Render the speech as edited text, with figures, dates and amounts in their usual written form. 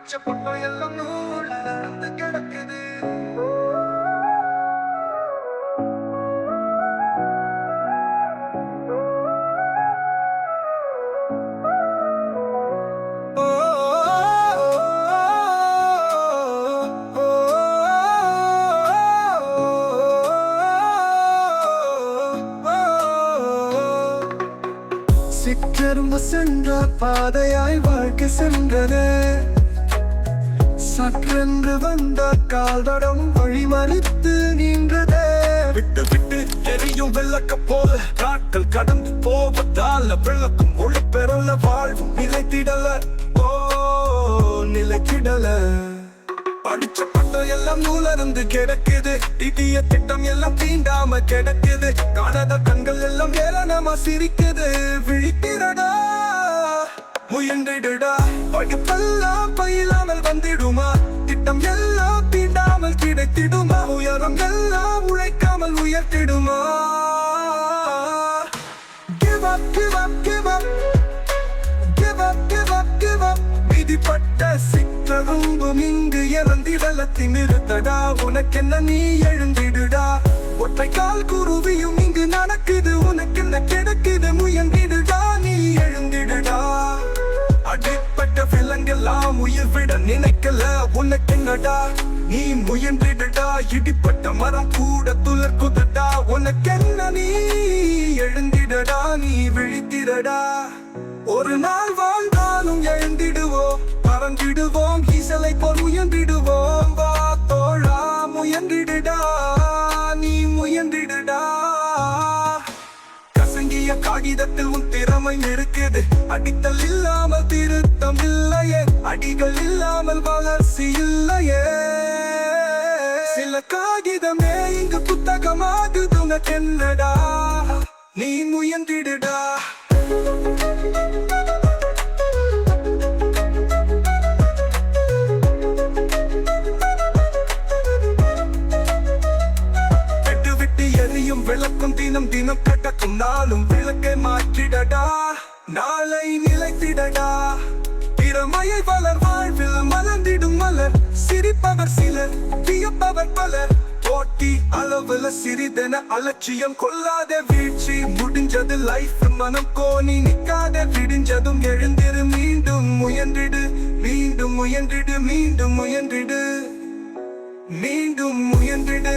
படிச்ச பொண்ணு எல்லாம் நூல்ல நடந்து கிடக்குது. ஓ, சிற்றெரும்பு சென்ற பாதையாய் வாழ்க்கை சென்றது. சற்றென்று வந்த கால்தடம் வழிமறித்து நின்றதே. விட்டு விட்டு எரியும் வெள்ளக்க போல நாட்கள் கடந்து போவதால வெள்ளக்கும் ஒளி பெறல, வாழ்வும் நிலைத்திடல. ஓ, நிலைத்திடல. படிச்ச பட்டம் எல்லாம் நூலருந்து கிடக்குது. திட்டிய திட்டம் எல்லாம் தீண்டாம கிடக்குது. காணாத கண்கள் எல்லாம் ஏளனமா சிரிக்குது. விழித்திடடா, முயன்றிடுடா. படிப்பெல்லாம் பயிலாமல் வந்திடுமா? திட்டம் எல்லாம் தீண்டாமல் கிடைத்திடுமா? உயரம் எல்லாம் உழைக்காமல் உயர்த்திடுமா? Give up, give up, give up. Give up, give up, give up. விதிப்பட்ட சிற்றரும்பும் இங்கு இறந்திடல. திமிருத்தடா, உனக்கென்ன நீ எழுந்திடுடா. ஒற்றை கால் குருவியும் இங்கு நடக்குது. உனக்கென்ன கிடக்குது? முயன்றிடுடா, நீ எழுந்திடுடா. அடிப்பட்ட விலங்கெல்லாம் உயிர் விட நினைக்கல. உனக்கென்னடா, நீ முயன்றிடுடா. இடிப்பட்ட மரம் கூட துளர்க்குதடா. உனக்கென்ன நீ எழுந்திடடா, நீ விழித்திடடா. ஒரு நாள் வாழ்ந்தாலும் எழுந்திடுவோம், பறந்திடுவோம். ஈசலை போல் முயன்றிடுவோம். வா தோழா, முயன்றிடுடா, நீ முயன்றிடுடா. கசங்கிய காகிதத்தில் உன் திறமை இருக்குது. அடித்தல் இல்லாமல் திருத்தம் இல்லையே. அடிகள் இல்லாமல் வளர்ச்சி இல்லையே. சில காகிதமே இங்கு புத்தகமாகுது. உனக்கென்னடா, நீ முயன்றிடுடா. விளக்கும் தினம் தினம் கட்டக்கும் நாளும் விளக்கை மாற்றிடடா. நாளை நிலைத்திடடா. திறமையை வளர், வாழ்வில் மலர்ந்திடும் மலர். சிரிப்பவர் சிலர், வியப்பவர் பலர். போட்டி அளவுல சிறிதென அலட்சியம் கொள்ளாத. வீழ்ச்சி முடிஞ்சது லைஃப், மனம் கோணி நிக்காத. விடிஞ்சதும் எழுந்திரு, மீண்டும் முயன்றிடு. மீண்டும் முயன்றிடு, மீண்டும் முயன்றிடு. மீண்டும் முயன்றிடு.